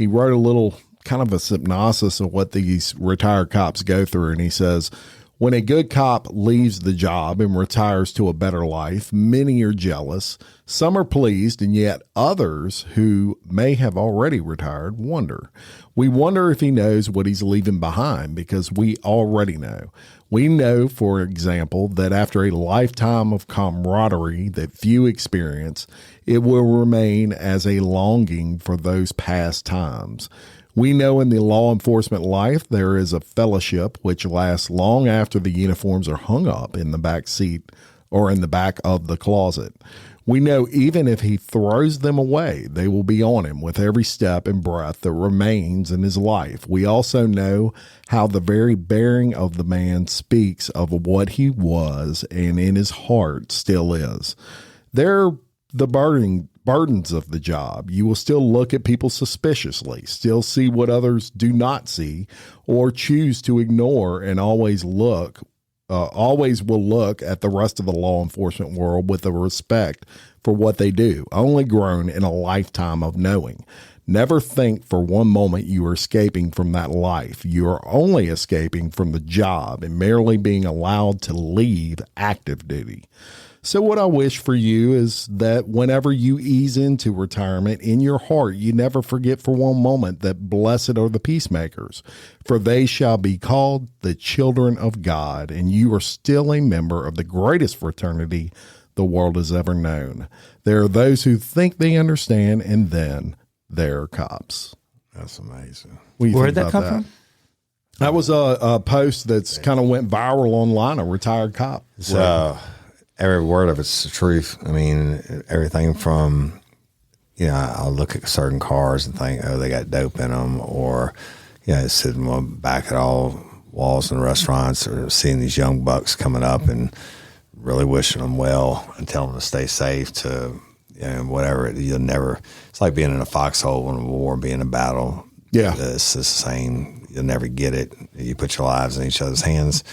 wrote a little kind of a synopsis of what these retired cops go through. And he says, when a good cop leaves the job and retires to a better life, many are jealous. Some are pleased, and yet others who may have already retired wonder. We wonder if he knows what he's leaving behind, because we already know. We know, for example, that after a lifetime of camaraderie that few experience, it will remain as a longing for those past times. We know in the law enforcement life there is a fellowship which lasts long after the uniforms are hung up in the back seat or in the back of the closet. We know even if he throws them away, they will be on him with every step and breath that remains in his life. We also know how the very bearing of the man speaks of what he was and in his heart still is. They're the burdens of the job. You will still look at people suspiciously, still see what others do not see, or choose to ignore, and always will look at the rest of the law enforcement world with a respect for what they do, only grown in a lifetime of knowing. Never think for one moment you are escaping from that life. You are only escaping from the job and merely being allowed to leave active duty. So what I wish for you is that whenever you ease into retirement, in your heart, you never forget for one moment that blessed are the peacemakers, for they shall be called the children of God, and you are still a member of the greatest fraternity the world has ever known. There are those who think they understand, and then there are cops. That's amazing. Where did that come from? That was a post that's kind of went viral online, a retired cop. Every word of it's the truth. I mean, everything from, I'll look at certain cars and think, oh, they got dope in them, or, it said, well, back it all walls in restaurants, or seeing these young bucks coming up and really wishing them well and telling them to stay safe, to whatever. You'll never. It's like being in a foxhole in a war, being in a battle. Yeah, it's the same. You'll never get it. You put your lives in each other's hands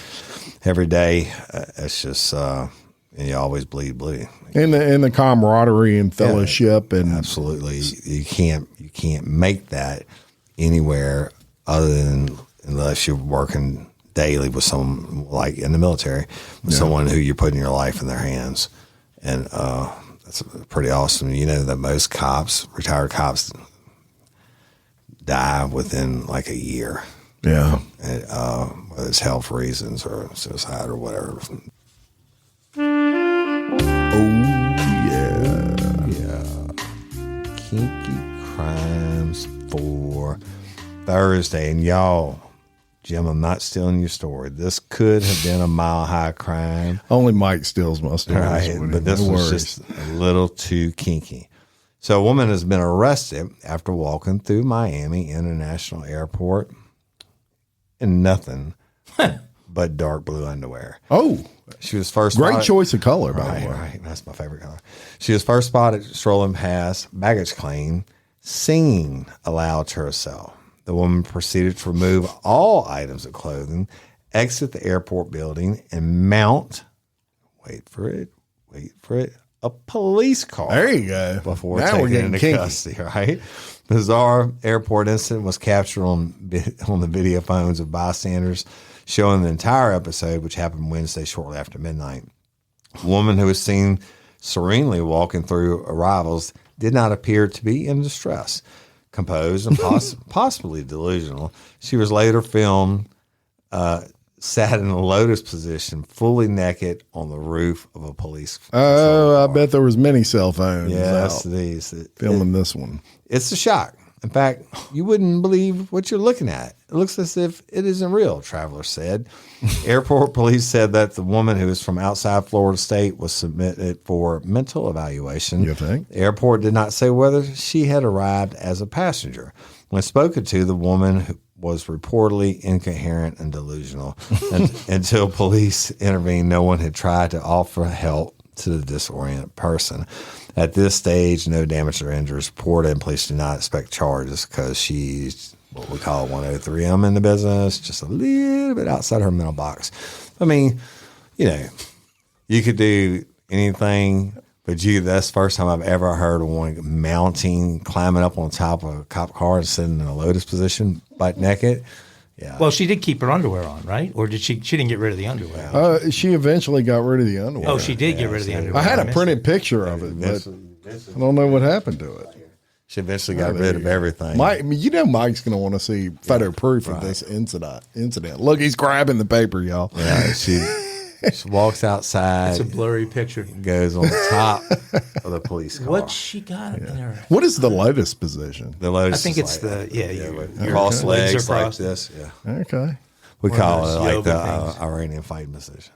every day. It's just, and you always bleed blue. And the camaraderie and fellowship, and absolutely, you can't make that anywhere other than unless you're working daily with someone like in the military, with someone who you're putting your life in their hands, and that's pretty awesome. You know that most cops, retired cops, die within like a year. Yeah, whether it's health reasons or suicide or whatever. Kinky crimes for Thursday. And y'all, Jim, I'm not stealing your story. This could have been a Mile High crime. Only Mike steals my stories. Right, but this was just a little too kinky. So a woman has been arrested after walking through Miami International Airport in nothing but dark blue underwear. Oh, she was first great spotted, choice of color, by the way. Right, that's my favorite color. She was first spotted strolling past baggage claim, singing aloud to herself. The woman proceeded to remove all items of clothing, exit the airport building, and mount, wait for it, a police car. There you go. Before Now we're taken getting into kinky. custody, right? Bizarre airport incident was captured on the video phones of bystanders, showing the entire episode, which happened Wednesday shortly after midnight. A woman who was seen serenely walking through arrivals did not appear to be in distress. Composed and possibly delusional, she was later filmed sat in a lotus position, fully naked on the roof of a police Oh, I bet there was many cell phones. Yes, out these filming this one. It's a shock. In fact, you wouldn't believe what you're looking at. It looks as if it isn't real, travelers said. Airport police said that the woman who is from outside Florida State was submitted for mental evaluation. You think? The airport did not say whether she had arrived as a passenger. When spoken to, the woman was reportedly incoherent and delusional. Until police intervened, no one had tried to offer help to the disoriented person. At this stage, no damage or injuries reported, and police do not expect charges because she's what we call 103M in the business, just a little bit outside her mental box. I mean, you know, you could do anything, but that's the first time I've ever heard of one mounting, climbing up on top of a cop car and sitting in a lotus position, butt naked. Yeah. Well, she did keep her underwear on, right? Or did she? She didn't get rid of the underwear. She eventually got rid of the underwear. Oh, she did get rid of the underwear. I had a printed picture of it, but I don't know what happened to it. She eventually got rid of everything. Mike's going to want to see photo proof of this incident. Look, he's grabbing the paper, y'all. Yeah, she walks outside. It's a blurry picture. Goes on the top of the police car. What she got in her? What is the lotus position? The lotus. I think it's like your cross legs are like crossed. this. Yeah. Okay. We call it like yoga the things. Iranian fighting position.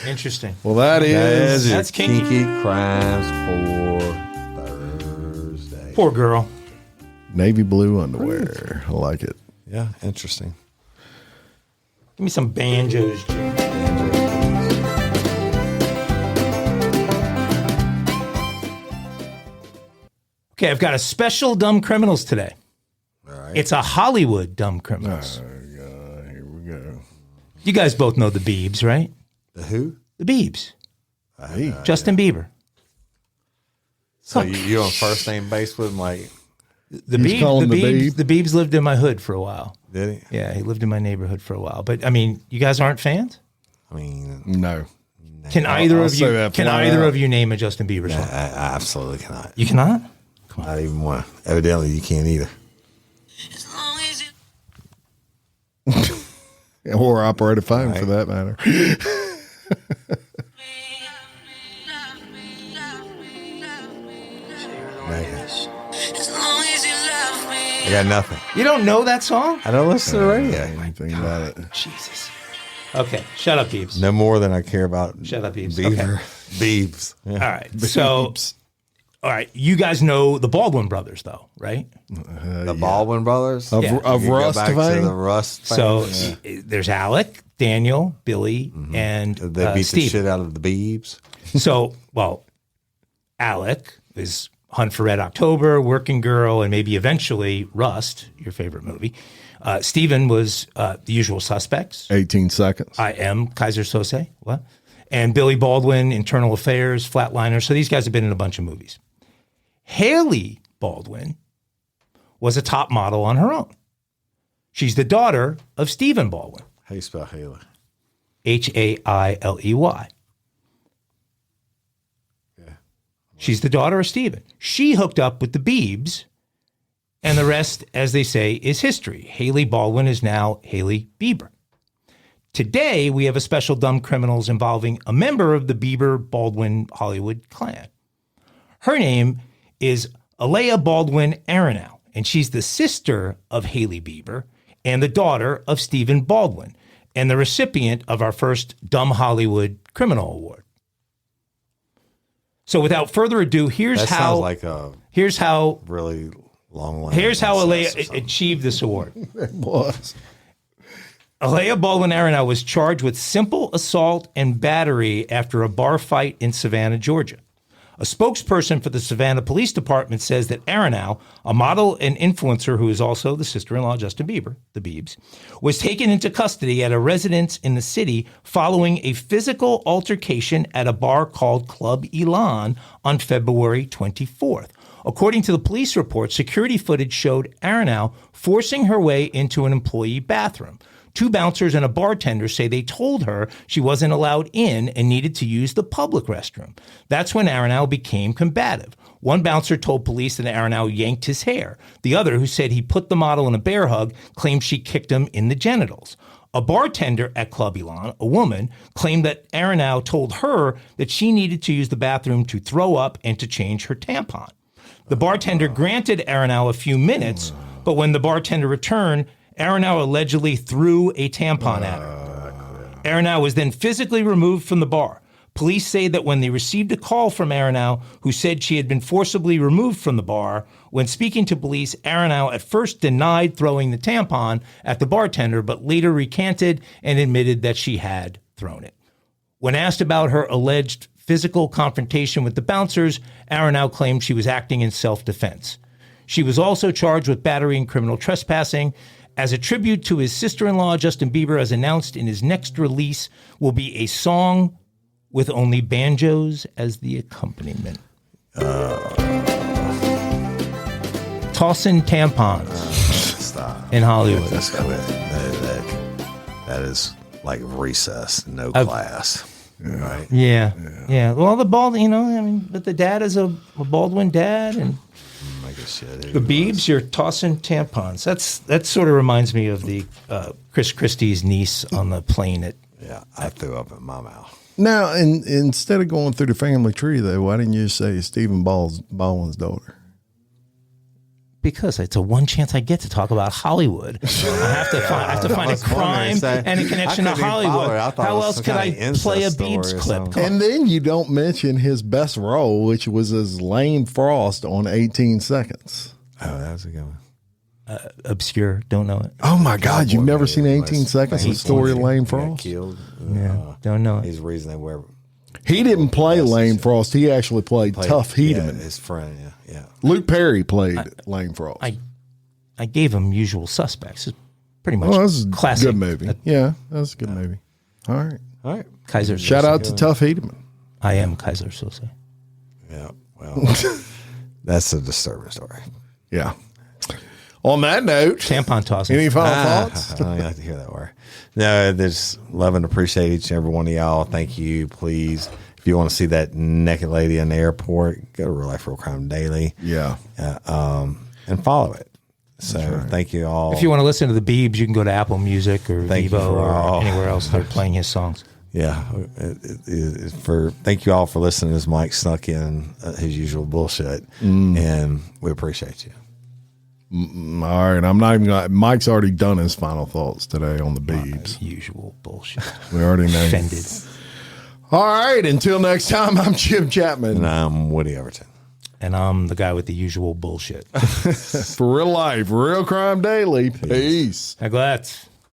Interesting. Well, that's That's kinky. crimes for Thursday. Poor girl. navy blue underwear. I like it. Yeah, interesting. Give me some banjos, Jim. Okay, I've got a special Dumb Criminals today. All right. It's a Hollywood Dumb Criminals. Here we go. You guys both know the Biebs, right? The who? The Biebs. Justin Bieber. So you're on first name base with him, like, The He's calling the Biebs? The Biebs lived in my hood for a while. did he? Yeah, he lived in my neighborhood for a while. But I mean, you guys aren't fans? I mean, No. Can either I'll of say you that can flat either out. of you name a Justin Bieber song? I absolutely cannot. You cannot? Not even one. Evidently, you can't either. Or operate a phone for that matter. I got nothing. You don't know that song? I don't listen to the radio. Anything about it. Jesus. Okay, shut up, Biebs. No more than I care about Shut up, Biebs. Beaver. Biebs. Yeah. All right. So All right, you guys know the Baldwin brothers, though, right? The Baldwin brothers Of, Yeah. of You go Rust back to fame? the Rust So fame. there's Alec, Daniel, Billy, and They beat the Steve. shit out of the Biebs. So, well, Alec is Hunt for Red October, Working Girl, and maybe eventually Rust, your favorite movie. Steven was The Usual Suspects. 18 seconds. I Am, Kaiser Sose. What? And Billy Baldwin, Internal Affairs, Flatliners. So these guys have been in a bunch of movies. Haley Baldwin was a top model on her own. She's the daughter of Stephen Baldwin, How you spell Haley? Hailey. She's the daughter of Stephen. She hooked up with the Biebs, and the rest, as they say, is history. Haley Baldwin is now Haley Bieber. Today, we have a special Dumb Criminals involving a member of the Bieber-Baldwin Hollywood clan. Her name is Alea Baldwin Aronow, and she's the sister of Haley Bieber and the daughter of Stephen Baldwin, and the recipient of our first Dumb Hollywood Criminal Award. So without further ado, here's That how sounds like a really long line. here's how Alea achieved this award. It was. Alea Baldwin Aronow was charged with simple assault and battery after a bar fight in Savannah, Georgia. A spokesperson for the Savannah Police Department says that Aronow, a model and influencer who is also the sister-in-law of Justin Bieber, the Biebs, was taken into custody at a residence in the city following a physical altercation at a bar called Club Elan on February 24th. According to the police report, security footage showed Aronow forcing her way into an employee bathroom. Two bouncers and a bartender say they told her she wasn't allowed in and needed to use the public restroom. That's when Aronow became combative. One bouncer told police that Aronow yanked his hair. The other, who said he put the model in a bear hug, claimed she kicked him in the genitals. A bartender at Club Elan, a woman, claimed that Aronow told her that she needed to use the bathroom to throw up and to change her tampon. The bartender granted Aronow a few minutes, but when the bartender returned, Aronow allegedly threw a tampon at her. Aronow was then physically removed from the bar. Police say that when they received a call from Aronow, who said she had been forcibly removed from the bar, when speaking to police, Aronow at first denied throwing the tampon at the bartender, but later recanted and admitted that she had thrown it. When asked about her alleged physical confrontation with the bouncers, Aronow claimed she was acting in self-defense. She was also charged with battery and criminal trespassing. As a tribute to his sister-in-law, Justin Bieber, as announced in his next release, will be a song with only banjos as the accompaniment. Tossing tampons Stop. in Hollywood. That's quit. That is like recess, no class. Right? Yeah. Well, the but the dad is a Baldwin dad, and Like a shit. the Biebs, you're tossing tampons. That sort of reminds me of the Chris Christie's niece on the plane at. Yeah, I threw up in my mouth. Now, instead of going through the family tree, though, why didn't you just say Stephen Baldwin's daughter? Because it's a one chance I get to talk about Hollywood. I have to find a crime and a connection to Hollywood. How else could I play a Biebs clip? Come on. And then you don't mention his best role, which was as Lane Frost on 18 Seconds. Oh, that was a good one. Obscure, don't know it. Oh, my God. You've never Boy, seen 18 Seconds, the story of Lane Frost? Killed. Yeah, don't know it. He's the reason they wear. He didn't play Lane Frost. He actually played Tough Hedeman. Yeah, his friend, yeah. Luke Perry played Lane Frost. I gave him Usual Suspects. It's pretty much That's a classic. good movie. Yeah, that's a good movie. All right. All right. Kaiser. Shout out to Tough Hedeman. I am Kaiser Sose. Yeah, well, that's a disturbing story. Yeah. On that note, Tampon tossing. any final thoughts? I don't like to hear that word. No, there's love and appreciate each and every one of y'all. Thank you. Please, if you want to see that naked lady in the airport, go to Real Life Real Crime Daily. Yeah. And follow it. So thank you all. If you want to listen to the Biebs, you can go to Apple Music or Thank you Vivo for or all. anywhere else they're playing his songs. Yeah, thank you all for listening as Mike snuck in his usual bullshit, and we appreciate you. All right. I'm not even going to. Mike's already done his final thoughts today on the Biebs. Usual bullshit. We already know. Offended. All right. Until next time, I'm Jim Chapman. And I'm Woody Everton. And I'm the guy with the usual bullshit. For real life, real crime daily. Peace. Congrats.